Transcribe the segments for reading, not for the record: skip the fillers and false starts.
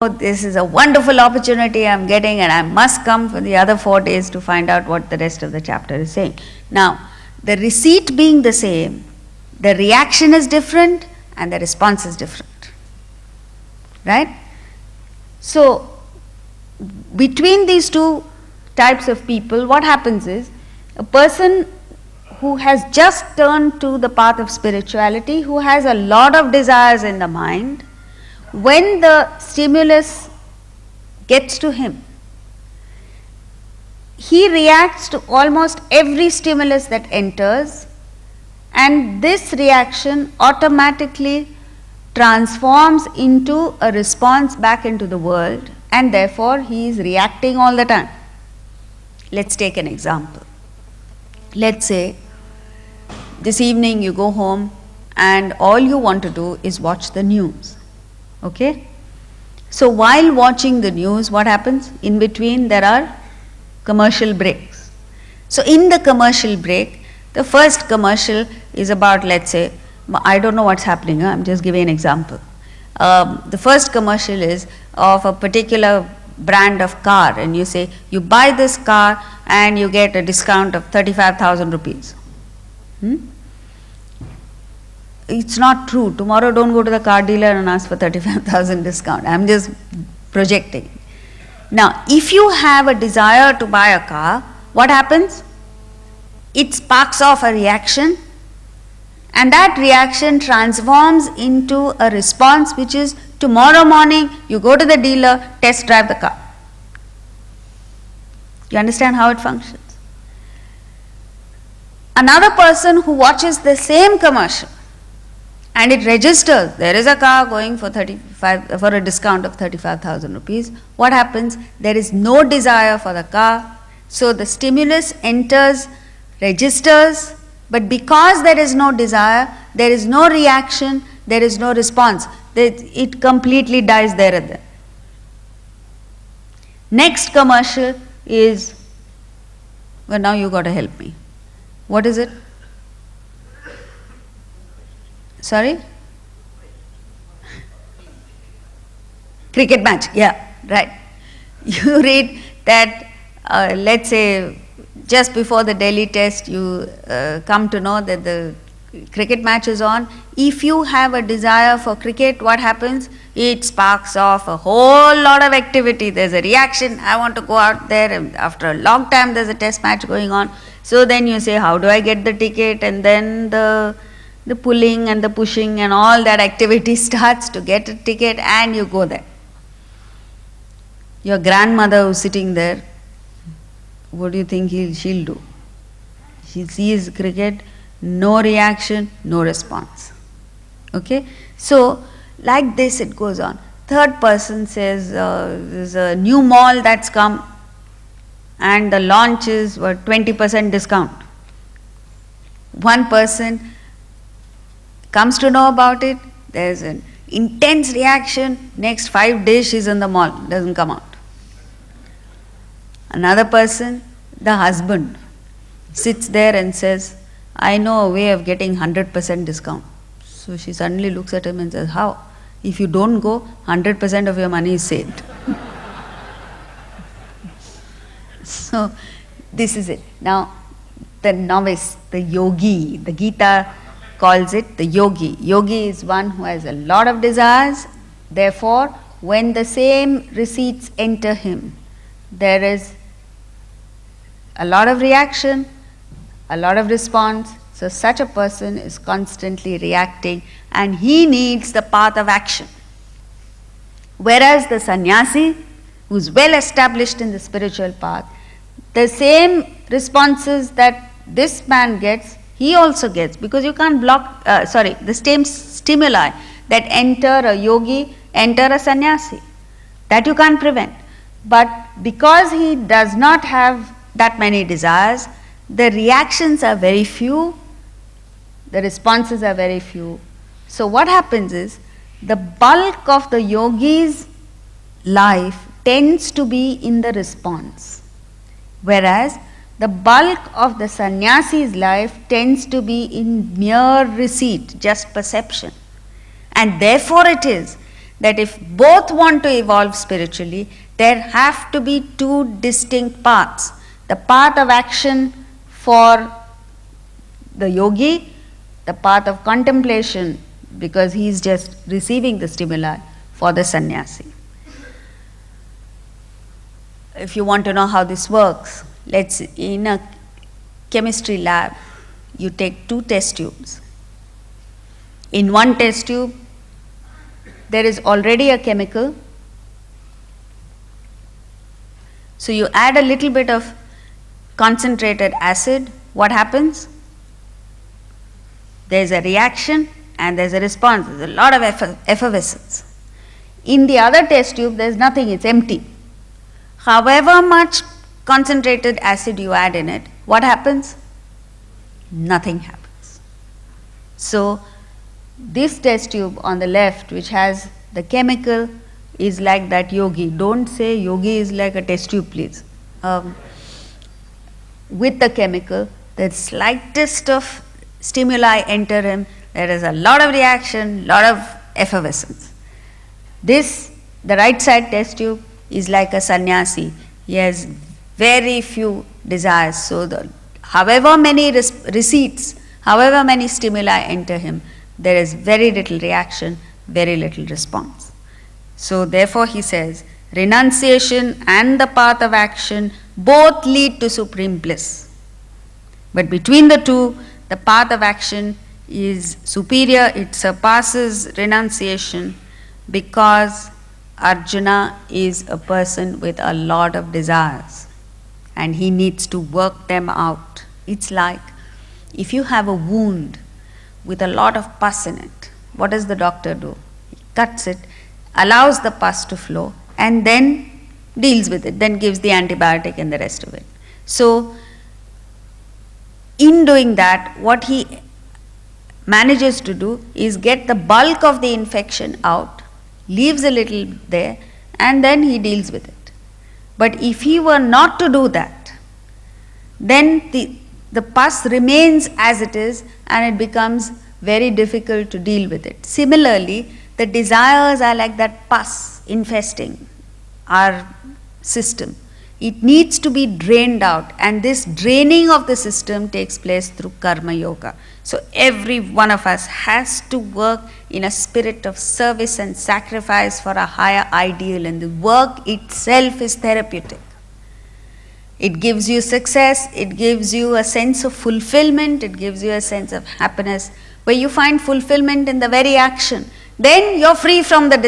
this is a wonderful opportunity I'm getting and I must come for the other 4 days to find out what the rest of the chapter is saying. Now, the receipt being the same, the reaction is different and the response is different. Right? So, between these two types of people, what happens is, a person who has just turned to the path of spirituality, who has a lot of desires in the mind, when the stimulus gets to him, he reacts to almost every stimulus that enters, and this reaction automatically transforms into a response back into the world, and therefore he is reacting all the time. Let's take an example. Let's say this evening you go home and all you want to do is watch the news. Okay? So while watching the news, what happens? In between there are commercial breaks. So in the commercial break, the first commercial is about, let's say, I don't know what's happening, I'm just giving an example. The first commercial is of a particular brand of car, and you say, you buy this car and you get a discount of 35,000 rupees. It's not true. Tomorrow don't go to the car dealer and ask for 35,000 discount. I'm just projecting. Now, if you have a desire to buy a car, what happens? It sparks off a reaction, and that reaction transforms into a response, which is tomorrow morning you go to the dealer, test drive the car. You understand how it functions? Another person who watches the same commercial and it registers, there is a car going for a discount of 35,000 rupees. What happens? There is no desire for the car. So the stimulus enters, registers, but because there is no desire, there is no reaction, there is no response. It completely dies there and then. Next commercial is, well, now you got to help me. What is it? Sorry? Cricket match, yeah, right. You read that, let's say, just before the Delhi test, you come to know that the cricket match is on. If you have a desire for cricket, what happens? It sparks off a whole lot of activity. There's a reaction, I want to go out there, and after a long time there's a test match going on. So then you say, how do I get the ticket? And then the pulling and the pushing and all that activity starts to get a ticket, and you go there. Your grandmother who's sitting there, what do you think she'll do? She sees cricket, no reaction, no response. Okay? So, like this it goes on. Third person says, there's a new mall that's come and the launch is 20% discount. One person comes to know about it, there's an intense reaction, next 5 days she's in the mall, doesn't come out. Another person, the husband, sits there and says, I know a way of getting 100% discount. So she suddenly looks at him and says, how? If you don't go, 100% of your money is saved. So this is it. Now the novice, the yogi, the Gita calls it the yogi. Yogi is one who has a lot of desires. Therefore, when the same receipts enter him, there is a lot of reaction, a lot of response. So such a person is constantly reacting and he needs the path of action. Whereas the sannyasi, who is well established in the spiritual path, the same responses that this man gets, he also gets, because you can't block, the same stimuli that enter a yogi, enter a sannyasi. That you can't prevent. But because he does not have that many desires, the reactions are very few, the responses are very few. So what happens is, the bulk of the yogi's life tends to be in the response, whereas the bulk of the sannyasi's life tends to be in mere receipt, just perception. And therefore it is that if both want to evolve spiritually, there have to be two distinct paths. The path of action for the yogi, the path of contemplation, because he is just receiving the stimuli, for the sannyasi. If you want to know how this works, in a chemistry lab, you take 2 test tubes. In one test tube, there is already a chemical. So you add a little bit of concentrated acid. What happens? There's a reaction and there's a response. There's a lot of effervescence. In the other test tube, there's nothing, it's empty. However much concentrated acid you add in it, what happens? Nothing happens. So this test tube on the left, which has the chemical, is like that yogi. Don't say yogi is like a test tube, please. With the chemical, the slightest of stimuli enter him, there is a lot of reaction, lot of effervescence. This, the right side test tube, is like a sannyasi. He has very few desires. So however many receipts, however many stimuli enter him, there is very little reaction, very little response. So therefore he says, renunciation and the path of action both lead to supreme bliss. But between the two, the path of action is superior, it surpasses renunciation, because Arjuna is a person with a lot of desires and he needs to work them out. It's like if you have a wound with a lot of pus in it, what does the doctor do? He cuts it, allows the pus to flow, and then deals with it, then gives the antibiotic and the rest of it. So in doing that, what he manages to do is get the bulk of the infection out, leaves a little there, and then he deals with it. But if he were not to do that, then the pus remains as it is and it becomes very difficult to deal with it. Similarly, the desires are like that pus infesting our system. It needs to be drained out, and this draining of the system takes place through karma yoga. So every one of us has to work in a spirit of service and sacrifice for a higher ideal, and the work itself is therapeutic. It gives you success, it gives you a sense of fulfillment, it gives you a sense of happiness, where you find fulfillment in the very action. Then you're free from the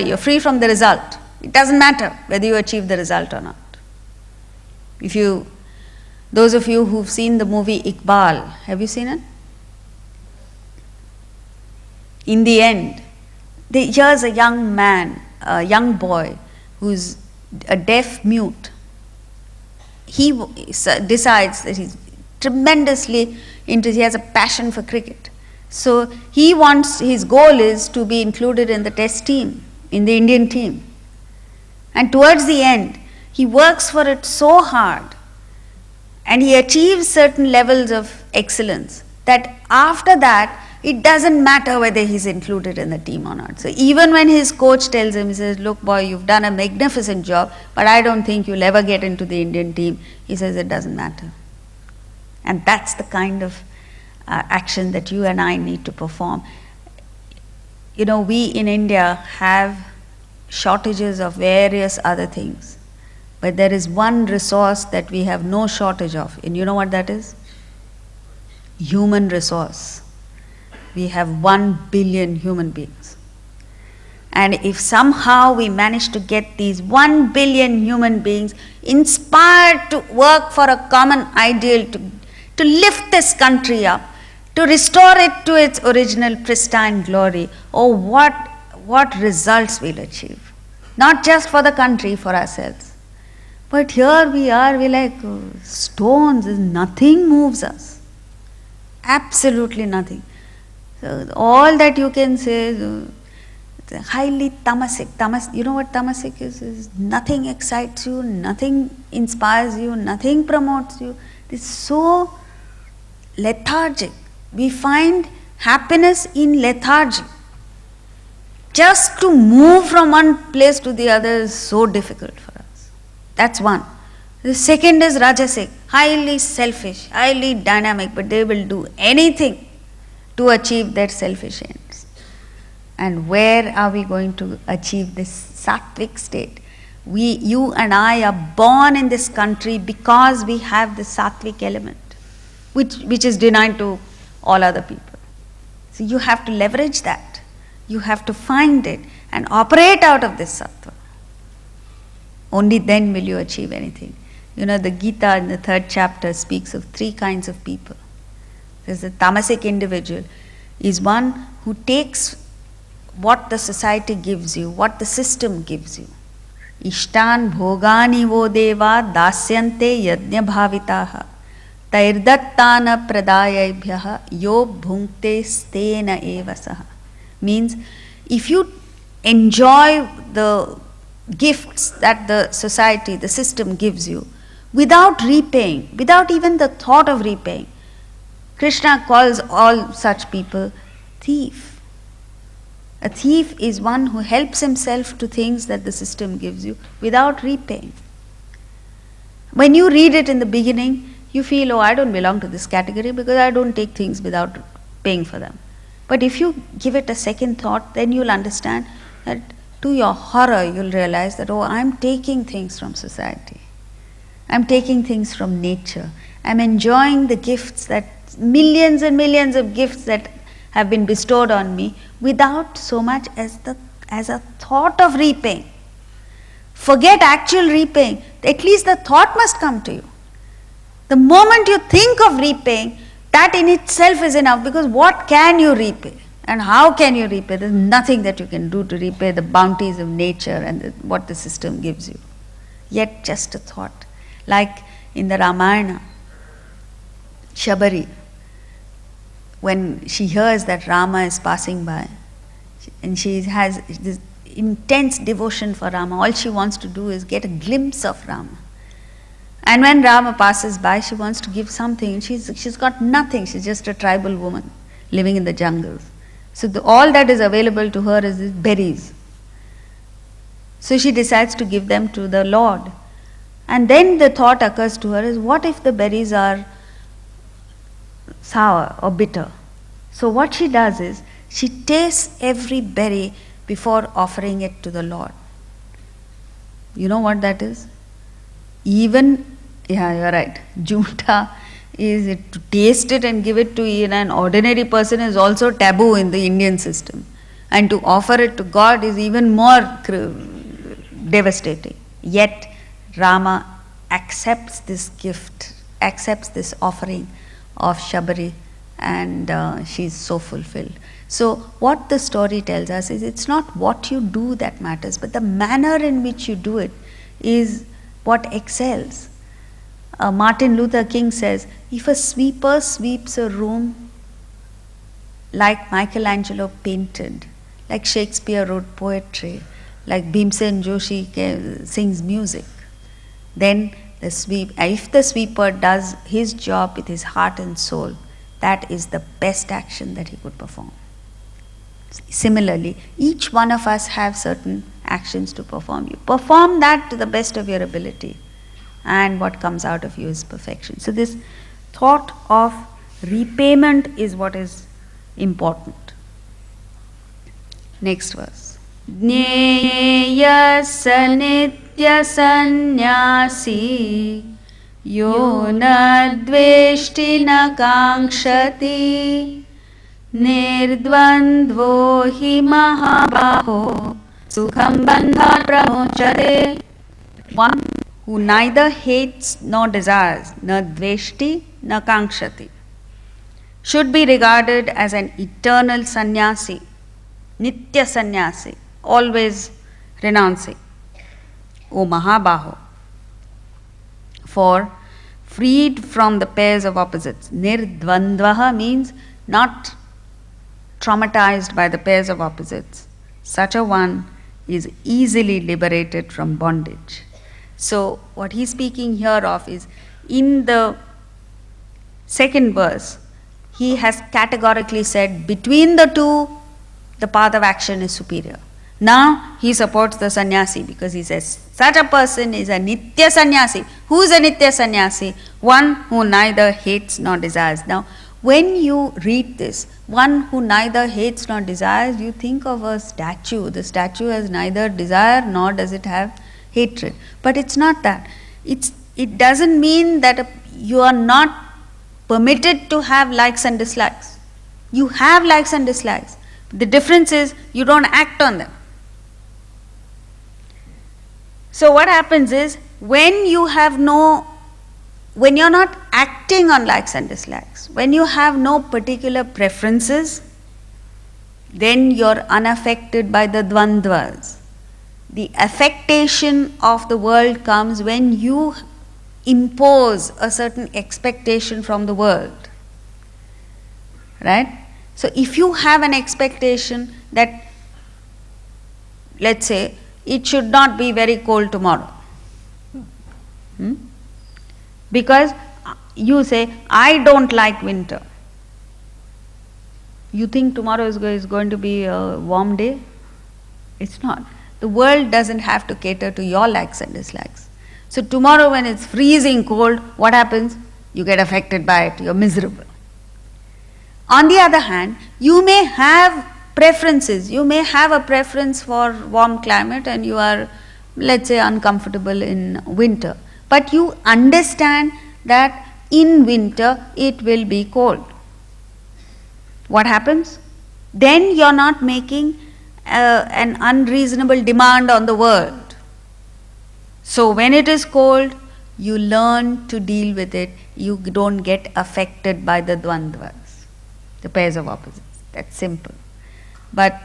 you're free from the result. It doesn't matter whether you achieve the result or not. Those of you who've seen the movie Iqbal, have you seen it? In the end, here's a young man, a young boy, who's a deaf mute. He decides that he's tremendously he has a passion for cricket. So his goal is to be included in the test team, in the Indian team. And towards the end, he works for it so hard and he achieves certain levels of excellence that after that, it doesn't matter whether he's included in the team or not. So even when his coach tells him, he says, look boy, you've done a magnificent job, but I don't think you'll ever get into the Indian team. He says, it doesn't matter. And that's the kind of action that you and I need to perform. We in India have shortages of various other things, but there is one resource that we have no shortage of, and you know what that is? Human resource. We have 1 billion human beings, and if somehow we manage to get these 1 billion human beings inspired to work for a common ideal, to lift this country up, to restore it to its original pristine glory, what results we'll achieve. Not just for the country, for ourselves. But here we are, we're like stones, nothing moves us. Absolutely nothing. So all that you can say is highly tamasic. You know what tamasic is? Nothing excites you, nothing inspires you, nothing promotes you. It's so lethargic. We find happiness in lethargy. Just to move from one place to the other is so difficult for us. That's one. The second is rajasic, highly selfish, highly dynamic, but they will do anything to achieve their selfish ends. And where are we going to achieve this sattvic state? You and I are born in this country because we have the sattvic element, which is denied to all other people. So you have to leverage that. You have to find it and operate out of this sattva. Only then will you achieve anything. The Gita in the 3rd chapter speaks of 3 kinds of people. There's the tamasic individual, is one who takes what the society gives you, what the system gives you. Ishtan bhogani vo deva dasyante yajna bhavitaha tairdattana pradayabhyaha yo bhunkte stena evasaha. Means, if you enjoy the gifts that the society, the system gives you, without repaying, without even the thought of repaying, Krishna calls all such people thief. A thief is one who helps himself to things that the system gives you without repaying. When you read it in the beginning, you feel, oh, I don't belong to this category because I don't take things without paying for them. But if you give it a second thought, then you'll understand that to your horror, you'll realize that, oh, I'm taking things from society. I'm taking things from nature. I'm enjoying the gifts, that millions and millions of gifts that have been bestowed on me without so much as a thought of repaying. Forget actual repaying. At least the thought must come to you. The moment you think of repaying, that in itself is enough, because what can you repay? And how can you repay? There's nothing that you can do to repay the bounties of nature and what the system gives you. Yet just a thought. Like in the Ramayana, Shabari, when she hears that Rama is passing by, and she has this intense devotion for Rama, all she wants to do is get a glimpse of Rama. And when Rama passes by, she wants to give something. She's got nothing. She's just a tribal woman living in the jungles. So all that is available to her is these berries. So she decides to give them to the Lord. And then the thought occurs to her is, what if the berries are sour or bitter? So what she does is, she tastes every berry before offering it to the Lord. You know what that is? Even, yeah, you're right, Junta is it, to taste it and give it to an ordinary person is also taboo in the Indian system. And to offer it to God is even more devastating. Yet Rama accepts this gift, accepts this offering of Shabari, and she's so fulfilled. So what the story tells us is, it's not what you do that matters, but the manner in which you do it is what excels. Martin Luther King says, if a sweeper sweeps a room like Michelangelo painted, like Shakespeare wrote poetry, like Bhimsen Joshi sings music, then if the sweeper does his job with his heart and soul, that is the best action that he could perform. Similarly, each one of us have certain actions to perform. You perform that to the best of your ability, and what comes out of you is perfection. So this thought of repayment is what is important. Next verse. Jneyasa nitya sannyasi yo na dveshti na kankshati nirdvandvo hi mahabaho sukham bandha pramochate. One who neither hates nor desires, na dveshti na kankshati, should be regarded as an eternal sannyasi, nitya sannyasi, always renouncing. O Mahabaho, for freed from the pairs of opposites. Nirdvandvaha means not traumatized by the pairs of opposites. Such a one is easily liberated from bondage. So what he's speaking here of is, in the second verse, he has categorically said, between the two the path of action is superior. Now he supports the sannyasi because he says such a person is a nitya sannyasi. Who is a nitya sannyasi? One who neither hates nor desires. Now, when you read this, one who neither hates nor desires, you think of a statue. The statue has neither desire nor does it have hatred. But it's not that. It doesn't mean that you are not permitted to have likes and dislikes. You have likes and dislikes. The difference is you don't act on them. So what happens is when you're not acting on likes and dislikes, when you have no particular preferences, then you're unaffected by the dvandvas. The affectation of the world comes when you impose a certain expectation from the world. Right? So if you have an expectation that, let's say, it should not be very cold tomorrow. Because you say, I don't like winter. You think tomorrow is going to be a warm day? It's not. The world doesn't have to cater to your likes and dislikes. So tomorrow when it's freezing cold, what happens? You get affected by it, you're miserable. On the other hand, you may have preferences. You may have a preference for warm climate and you are, let's say, uncomfortable in winter. But you understand that in winter it will be cold. What happens? Then you're not making an unreasonable demand on the world. So when it is cold, you learn to deal with it. You don't get affected by the dvandvas, the pairs of opposites. That's simple. But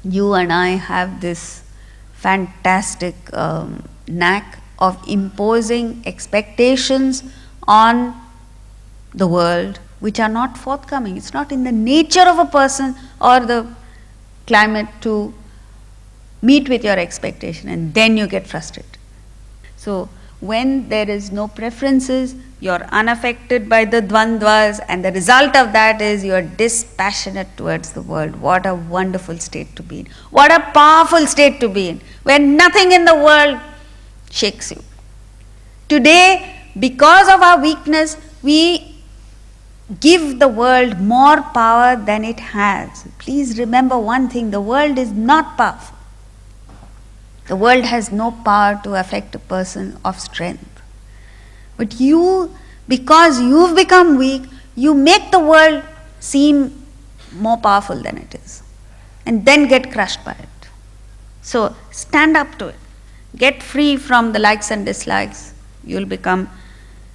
you and I have this fantastic knack of imposing expectations on the world which are not forthcoming. It's not in the nature of a person or the climate to meet with your expectation, and then you get frustrated. So when there is no preferences, you're unaffected by the dvandvas, and the result of that is you're dispassionate towards the world. What a wonderful state to be in. What a powerful state to be in, where nothing in the world shakes you. Today, because of our weakness, we give the world more power than it has. Please remember one thing, the world is not powerful. The world has no power to affect a person of strength. But you, because you've become weak, you make the world seem more powerful than it is, and then get crushed by it. So stand up to it. Get free from the likes and dislikes. You'll become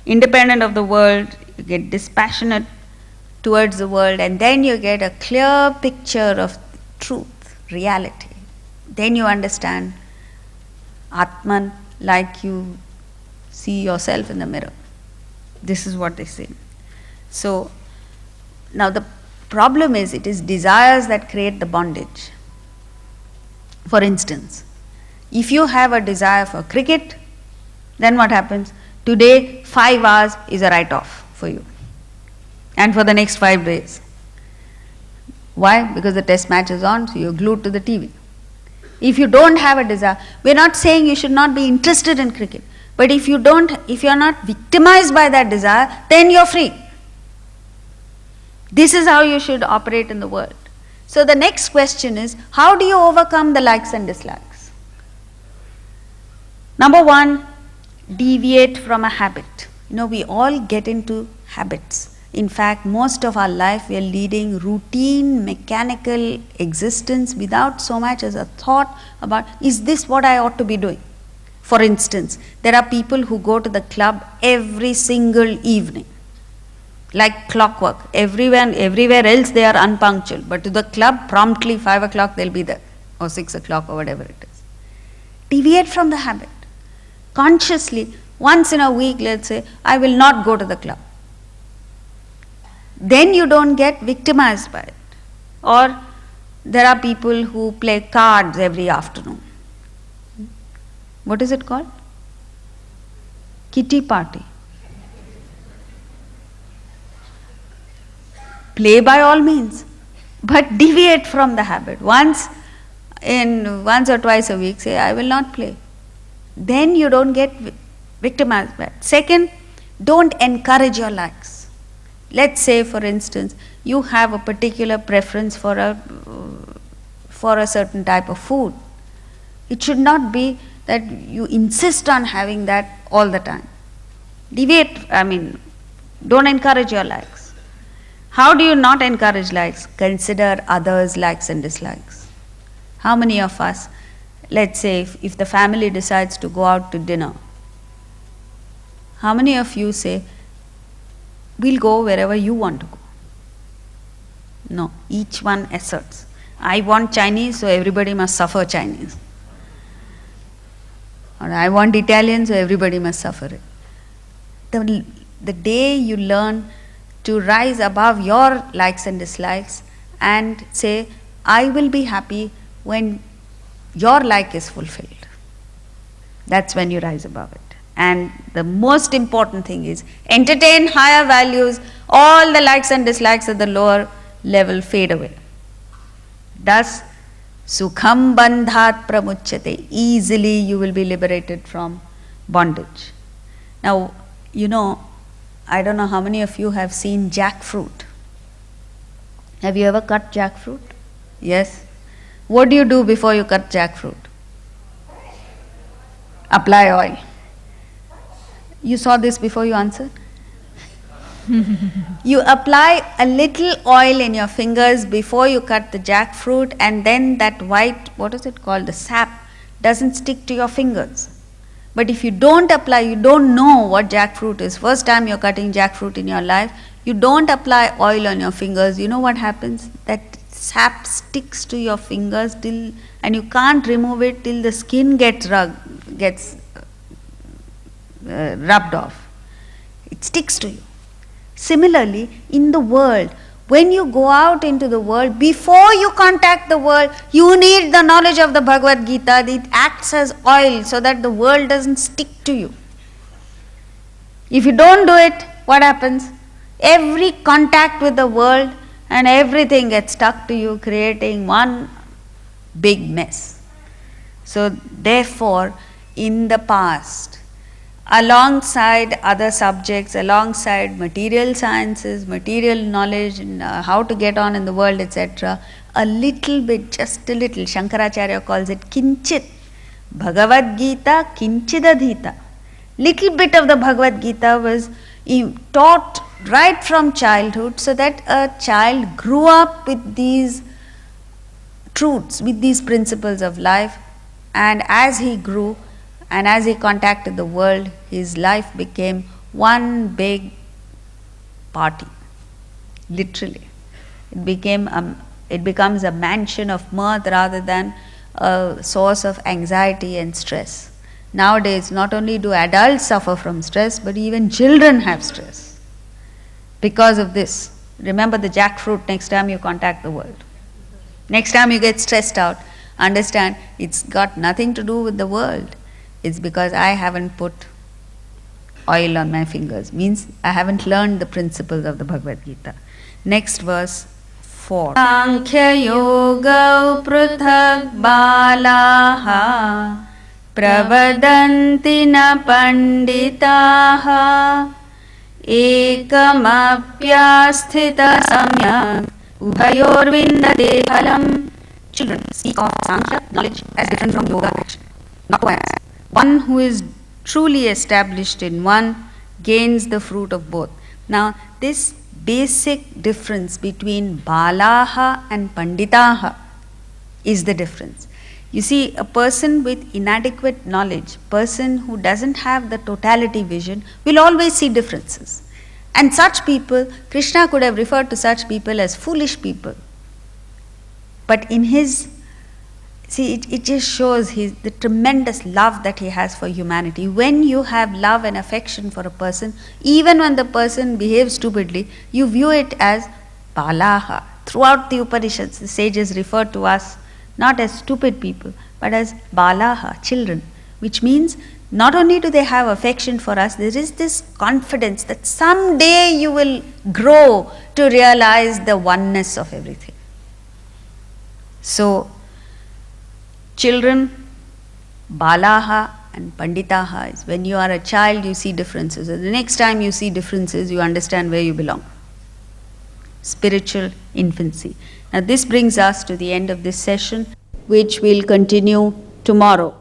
independent of the world. You get dispassionate towards the world, and then you get a clear picture of truth, reality. Then you understand Atman like you see yourself in the mirror. This is what they say. So now the problem is, it is desires that create the bondage. For instance, if you have a desire for cricket, then what happens? Today, 5 hours is a write-off for you, and for the next 5 days. Why? Because the test match is on, so you're glued to the TV. If you don't have a desire, we're not saying you should not be interested in cricket, but if you're not victimized by that desire, then you're free. This is how you should operate in the world. So the next question is, how do you overcome the likes and dislikes? Number one, deviate from a habit. We all get into habits. In fact, most of our life we are leading routine, mechanical existence without so much as a thought about, is this what I ought to be doing? For instance, there are people who go to the club every single evening, like clockwork. Everywhere else they are unpunctual, but to the club, promptly 5 o'clock they'll be there, or 6 o'clock, or whatever it is. Deviate from the habit. Consciously, once in a week, let's say, I will not go to the club. Then you don't get victimized by it. Or there are people who play cards every afternoon. What is it called? Kitty party. Play by all means. But deviate from the habit. Once or twice a week, say, I will not play. Then you don't get victimized by it. Second, don't encourage your likes. Let's say, for instance, you have a particular preference for a certain type of food. It should not be that you insist on having that all the time. Don't encourage your likes. How do you not encourage likes? Consider others' likes and dislikes. How many of us, let's say, if the family decides to go out to dinner, how many of you say, we'll go wherever you want to go? No, each one asserts, I want Chinese, so everybody must suffer Chinese. Or I want Italian, so everybody must suffer it. The day you learn to rise above your likes and dislikes and say, I will be happy when your like is fulfilled. That's when you rise above it. And the most important thing is entertain higher values, all the likes and dislikes at the lower level fade away. Thus, sukham bandhat pramuchyate, easily you will be liberated from bondage. Now, I don't know how many of you have seen jackfruit. Have you ever cut jackfruit? Yes. What do you do before you cut jackfruit? Apply oil. You saw this before you answered? You apply a little oil in your fingers before you cut the jackfruit, and then that white, what is it called, the sap, doesn't stick to your fingers. But if you don't apply, you don't know what jackfruit is. First time you're cutting jackfruit in your life, you don't apply oil on your fingers. You know what happens? That sap sticks to your fingers and you can't remove it till the skin gets rubbed off. It sticks to you. Similarly, in the world, when you go out into the world, before you contact the world, you need the knowledge of the Bhagavad Gita. It acts as oil so that the world doesn't stick to you. If you don't do it, what happens? Every contact with the world and everything gets stuck to you, creating one big mess. So therefore, in the past, alongside other subjects, alongside material sciences, material knowledge, and how to get on in the world, etc., a little bit, just a little, Shankaracharya calls it kinchit. Bhagavad Gita kinchidadhita. Little bit of the Bhagavad Gita was taught right from childhood, so that a child grew up with these truths, with these principles of life, and as he grew, and as he contacted the world, his life became one big party. Literally. It becomes a mansion of mirth rather than a source of anxiety and stress. Nowadays, not only do adults suffer from stress, but even children have stress. Because of this. Remember the jackfruit next time you contact the world. Next time you get stressed out, understand it's got nothing to do with the world. It's because I haven't put oil on my fingers. Means I haven't learned the principles of the Bhagavad Gita. Next verse 4. Sankhya yoga prithak balaha pravadanti na panditaha ekamapyasthita samyak ubhayor vindate phalam. Children, speak of Sankhya, knowledge, as different from yoga action. Not to act. One who is truly established in one gains the fruit of both. Now, this basic difference between balaha and panditaha is the difference. You see, a person with inadequate knowledge, person who doesn't have the totality vision, will always see differences. And such people, Krishna could have referred to such people as foolish people. But in his, it just shows the tremendous love that he has for humanity. When you have love and affection for a person, even when the person behaves stupidly, you view it as balaha. Throughout the Upanishads, the sages refer to us not as stupid people, but as balaha, children, which means not only do they have affection for us, there is this confidence that someday you will grow to realize the oneness of everything. So, children, Balaha and Panditaha is when you are a child, you see differences. And the next time you see differences, you understand where you belong. Spiritual infancy. Now, this brings us to the end of this session, which we'll continue tomorrow.